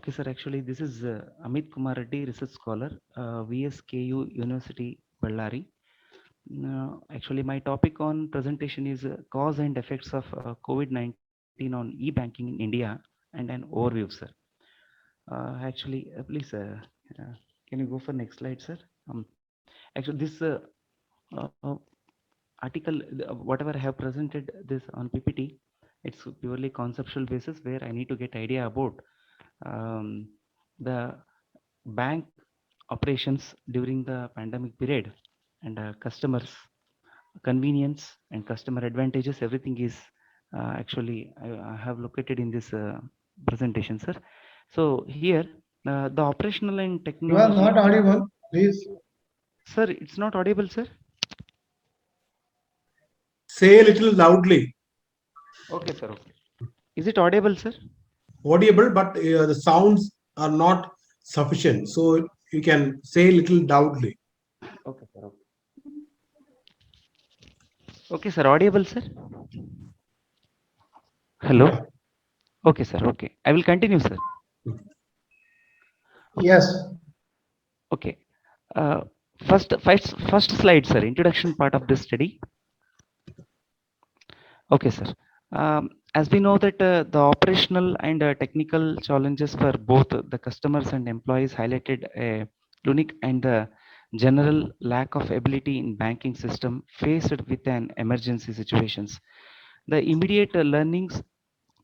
Okay, sir. Actually, this is Amitkumar Reddy, research scholar, VSKU University, Ballari. Actually, my topic on presentation is cause and effects of COVID-19 on e-banking in India and an overview, sir. Actually, please, uh, can you go for next slide, sir? Actually, this uh, article, whatever I have presented this on PPT, it's purely conceptual basis where I need to get idea about um, the bank operations during the pandemic period and customers convenience and customer advantages. Everything is actually I have located in this presentation, sir. So here the operational and You are technology. not audible. Please Sir, it's not audible, sir. say a little loudly. Okay, sir. Okay. Is it audible, sir? Audible, but the sounds are not sufficient. So you can say a little loudly. Okay, sir. Okay. Okay, sir. Audible, sir. Hello. Yeah. Okay, sir. Okay. I will continue, sir. Okay. Yes. Okay. Uh, first slide, sir. Introduction part of this study. Okay, sir. As we know that the operational and technical challenges for both the customers and employees highlighted a unique and the general lack of ability in banking system faced with an emergency situations. The immediate learnings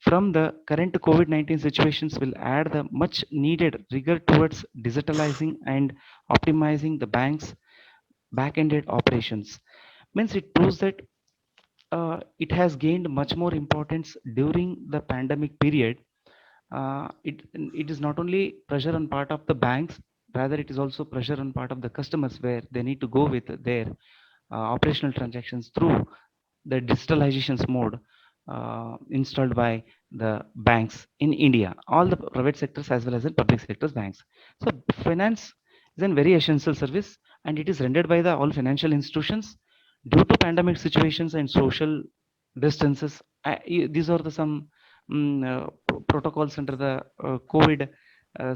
from the current COVID-19 situations will add the much needed rigor towards digitalizing and optimizing the bank's back-ended operations. Means it proves that it has gained much more importance during the pandemic period. It is not only pressure on part of the banks, rather it is also pressure on part of the customers where they need to go with their operational transactions through the digitalizations mode installed by the banks in India, all the private sectors as well as the public sectors banks. So finance is a very essential service and it is rendered by the all financial institutions due to pandemic situations and social distances. These are the some protocols under the COVID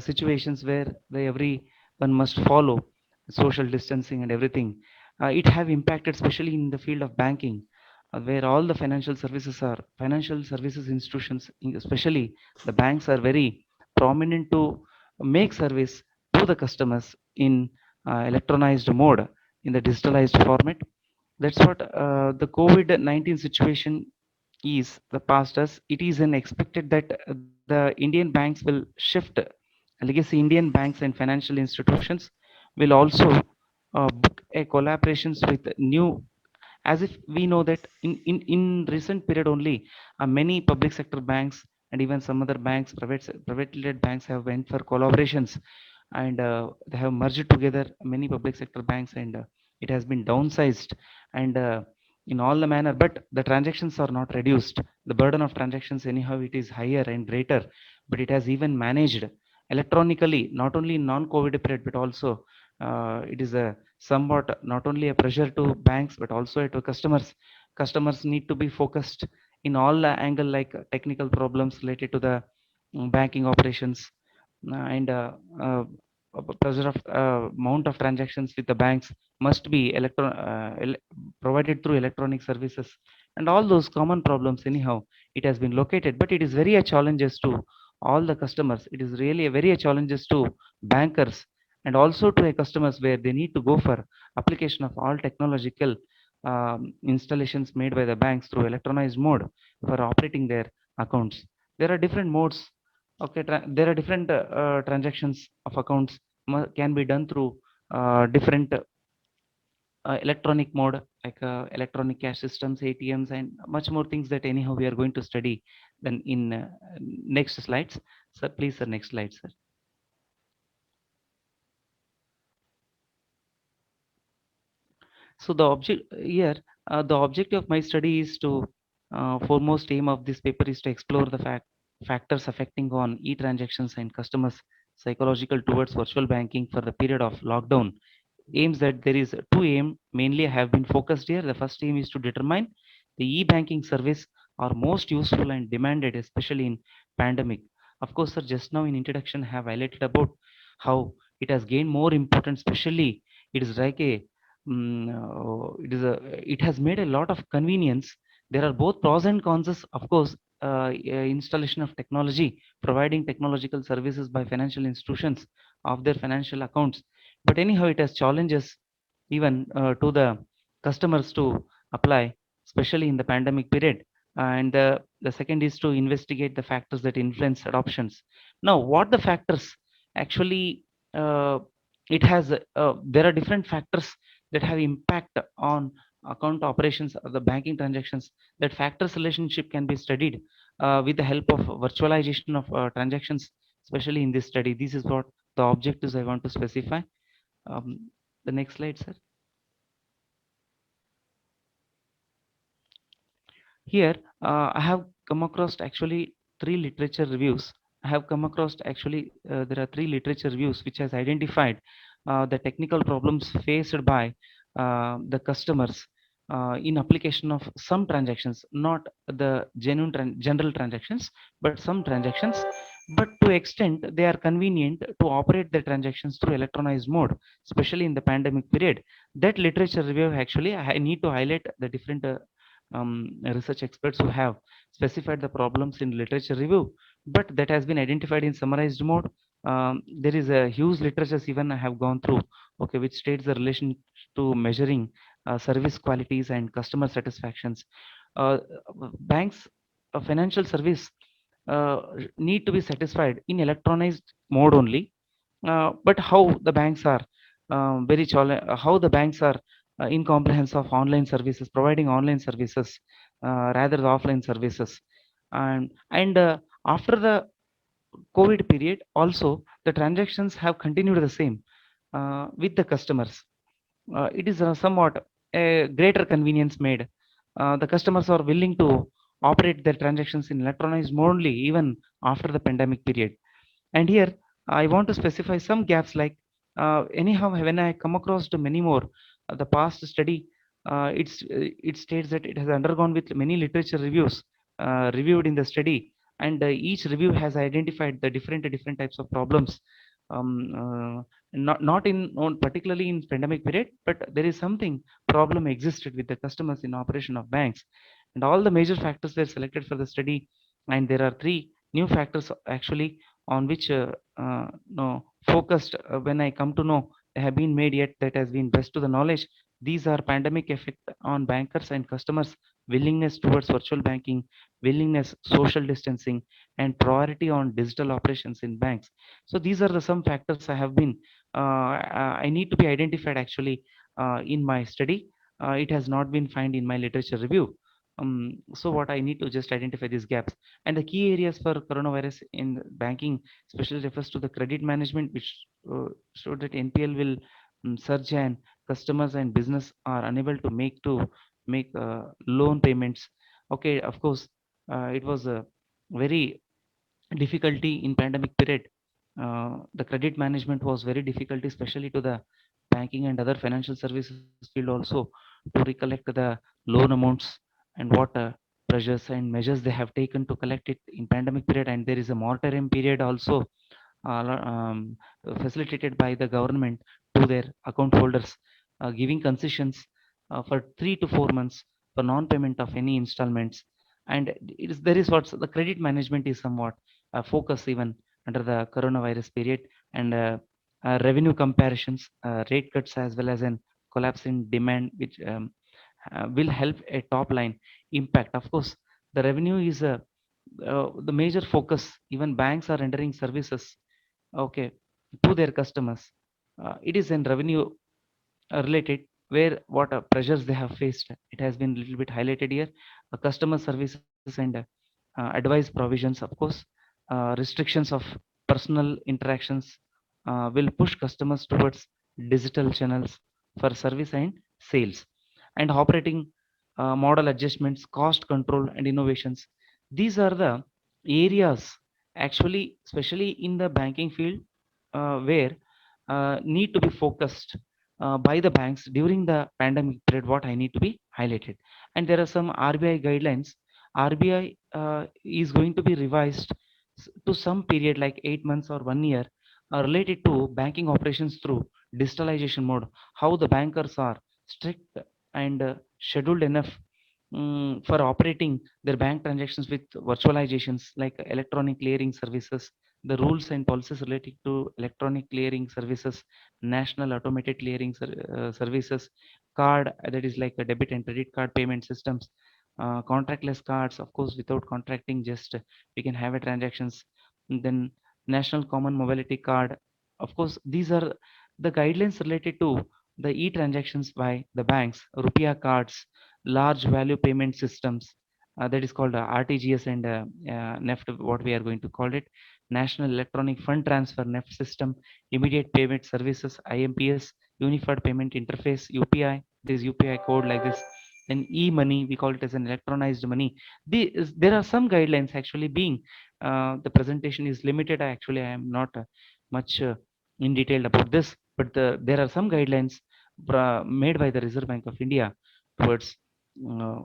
situations where everyone must follow social distancing and everything. It have impacted especially in the field of banking, where all the financial services institutions, especially the banks, are very prominent to make service to the customers in electronized mode in the digitalized format. That's what the COVID-19 situation is the past us. It is unexpected that the Indian banks will shift. Legacy Indian banks and financial institutions will also book a collaborations with new, as if we know that in recent period only many public sector banks and even some other banks, private banks have went for collaborations and they have merged together many public sector banks and it has been downsized and in all the manner, but the transactions are not reduced. The burden of transactions anyhow it is higher and greater, but it has even managed electronically, not only in non-COVID period but also it is a somewhat not only a pressure to banks but also to customers. Customers need to be focused in all the angle like technical problems related to the banking operations and pressure of amount of transactions with the banks must be provided through electronic services and all those common problems anyhow it has been located, but it is very a challenges to all the customers. It is really a very a challenges to bankers and also to a customers where they need to go for application of all technological installations made by the banks through electronized mode for operating their accounts. There are different modes. Okay, there are different transactions of accounts can be done through different electronic mode like electronic cash systems, ATMs, and much more things that anyhow we are going to study then in next slides. Sir, please, sir, next slide, sir. So the object here, the objective of my study is to foremost aim of this paper is to explore the factors affecting on e-transactions and customers psychological towards virtual banking for the period of lockdown. Aims that there is two aim mainly have been focused here. The first aim is to determine the e-banking service are most useful and demanded, especially in pandemic. Of course, sir, just now in introduction have highlighted about how it has gained more importance, especially it is like a it is a it has made a lot of convenience. There are both pros and cons, of course. Installation of technology, providing technological services by financial institutions of their financial accounts, but anyhow it has challenges even to the customers to apply, especially in the pandemic period. And the second is to investigate the factors that influence adoptions. Now, what the factors actually, it has there are different factors that have impact on account operations of the banking transactions. That factors relationship can be studied with the help of virtualization of transactions, especially in this study. This is what the objectives I want to specify. um, the next slide, sir. Here, I have come across actually three literature reviews. I have come across actually there are three literature reviews which has identified the technical problems faced by the customers in application of some transactions, not the general transactions, but some transactions. But to extent they are convenient to operate the transactions through electronized mode, especially in the pandemic period. That literature review actually I need to highlight the different research experts who have specified the problems in literature review, but that has been identified in summarized mode. There is a huge literature even I have gone through, okay, which states the relation to measuring service qualities and customer satisfactions. Uh, Banks, financial service need to be satisfied in electronized mode only. But how the banks are how the banks are in compliance of online services, providing online services rather than offline services. And after the COVID period, also the transactions have continued the same with the customers. It is somewhat a greater convenience made. The customers are willing to operate their transactions in electronized mode only even after the pandemic period. And here I want to specify some gaps like anyhow when I come across to many more the past study, it states that it has undergone with many literature reviews reviewed in the study, and each review has identified the different types of problems. Not in on particularly in pandemic period, but there is something problem existed with the customers in operation of banks, and all the major factors were selected for the study. And there are three new factors actually on which no focused when I come to know they have been made yet that has been best to the knowledge. These are pandemic effect on bankers and customers, willingness towards virtual banking, willingness, social distancing, and priority on digital operations in banks. So these are the some factors I have been I need to be identified actually in my study. It has not been found in my literature review. So what I need to just identify these gaps. And the key areas for coronavirus in banking especially refers to the credit management, which showed that NPL will surge and customers and business are unable to make loan payments. Okay, of course, it was a very difficulty in pandemic period. The credit management was very difficult, especially to the banking and other financial services field also, to recollect the loan amounts and what pressures and measures they have taken to collect it in pandemic period. And there is a moratorium period also facilitated by the government to their account holders, giving concessions for 3 to 4 months for non-payment of any installments. And there is what the credit management is somewhat focus even under the coronavirus period. And revenue comparisons, rate cuts as well as an collapse in demand, which will help a top line impact. Of course, the revenue is the major focus. Even banks are rendering services, okay, to their customers. It is in revenue related where what pressures they have faced. It has been a little bit highlighted here. Customer services and advice provisions, of course, restrictions of personal interactions will push customers towards digital channels for service and sales. And operating model adjustments, cost control, and innovations. These are the areas actually, especially in the banking field, where need to be focused by the banks during the pandemic period. What I need to be highlighted, and there are some RBI guidelines. RBI is going to be revised, to some period like 8 months or 1 year related to banking operations through digitalization mode. How the bankers are strict and scheduled enough for operating their bank transactions with virtualizations like electronic clearing services, the rules and policies related to electronic clearing services, national automated clearing services, card that is like a debit and credit card payment systems, contractless cards, of course, without contracting, just we can have a transactions. And then national common mobility card. Of course, these are the guidelines related to the e-transactions by the banks, rupiah cards, large value payment systems, that is called RTGS and NEFT, what we are going to call it, National Electronic Fund Transfer NEFT system, immediate payment services, IMPS, Unified Payment Interface, UPI, that is UPI code like this. Then e-money, we call it as an electronized money. There are some guidelines actually being, the presentation is limited. Actually, I am not much in detail about this, but there are some guidelines made by the Reserve Bank of India towards uh,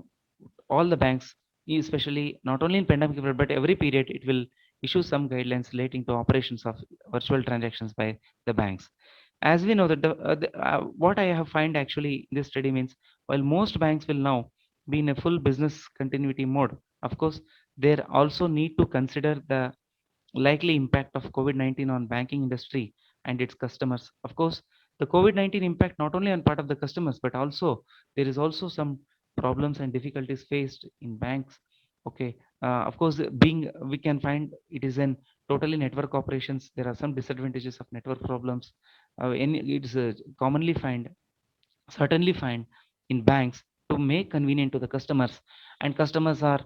all the banks, especially not only in pandemic period, but every period it will issue some guidelines relating to operations of virtual transactions by the banks. As we know that what I have find actually in this study means, while most banks will now be in a full business continuity mode, of course, they also need to consider the likely impact of COVID-19 on banking industry and its customers. Of course, the COVID-19 impact not only on part of the customers, but also there is also some problems and difficulties faced in banks. Okay, of course, being we can find it is in totally network operations. There are some disadvantages of network problems. It is commonly find certainly find in banks to make convenient to the customers, and customers are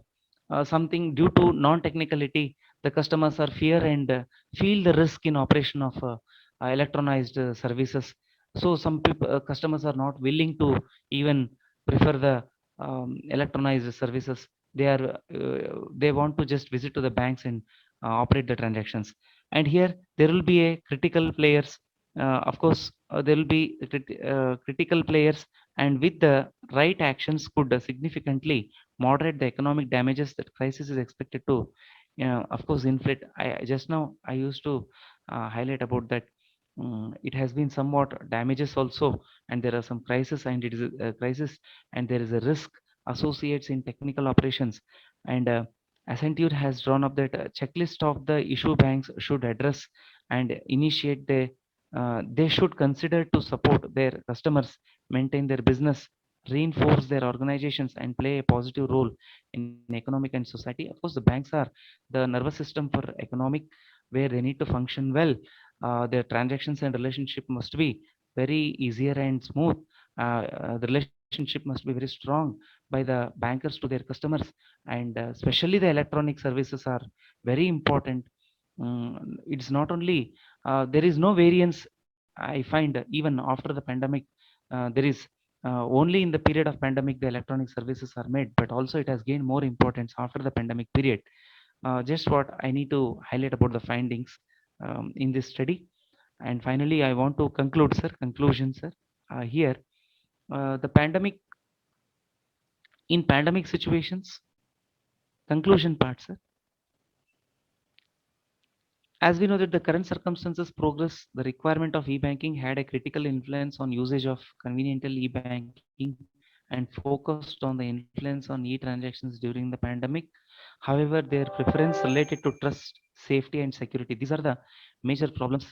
something due to non-technicality, the customers are fear and feel the risk in operation of electronized services. So some people customers are not willing to even prefer the electronized services. They want to just visit to the banks and operate the transactions. And here there will be a critical players, of course, there will be critical players, and with the right actions could significantly moderate the economic damages that crisis is expected to, of course, inflict. Just now I used to highlight about that. It has been somewhat damages also, and there are some crisis, and it is a crisis, and there is a risk associates in technical operations. And Accenture has drawn up that checklist of the issue banks should address and initiate they should consider to support their customers, maintain their business, reinforce their organizations, and play a positive role in economic and society. Of course, the banks are the nervous system for economic, where they need to function well. Their transactions and relationship must be very easier and smooth. The relationship must be very strong by the bankers to their customers, and especially the electronic services are very important. It's not only there is no variance. I find even after the pandemic, there is only in the period of pandemic the electronic services are made, but also it has gained more importance after the pandemic period. Just what I need to highlight about the findings in this study. And finally, I want to conclude, sir. Conclusion, sir. Here, the pandemic in pandemic situations. Conclusion part, sir. As we know that the current circumstances progress, the requirement of e-banking had a critical influence on usage of convenient e-banking and focused on the influence on e-transactions during the pandemic. However, their preference related to trust, safety, and security. These are the major problems,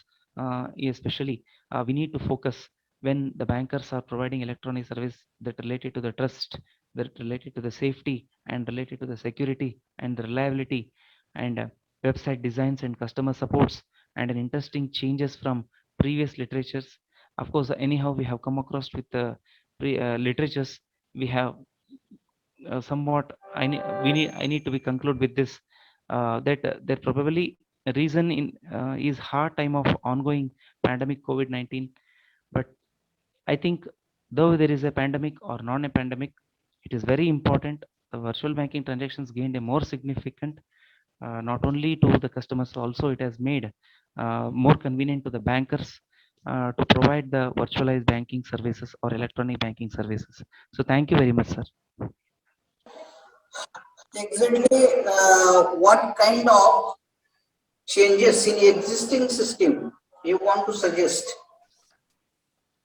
especially we need to focus when the bankers are providing electronic service that related to the trust, that related to the safety, and related to the security and the reliability, and website designs and customer supports, and an interesting changes from previous literatures. Of course, anyhow we have come across with the literatures. We have somewhat I need to be conclude with this, that there probably a reason in is hard time of ongoing pandemic COVID-19. But I think though there is a pandemic or non a pandemic, it is very important the virtual banking transactions gained a more significant, not only to the customers, also it has made more convenient to the bankers to provide the virtualized banking services or electronic banking services. So thank you very much, sir. Exactly, what kind of changes in existing system you want to suggest?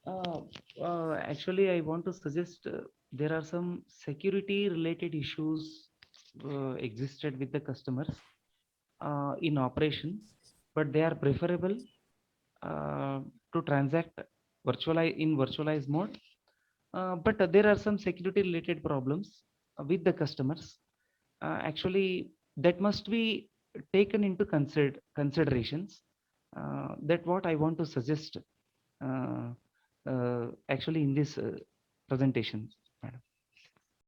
Uh, Actually, I want to suggest there are some security related issues existed with the customers in operation, but they are preferable uh, to transact in virtualized mode. But there are some security related problems with the customers. Actually, that must be taken into considerations. That what I want to suggest actually in this presentation, madam.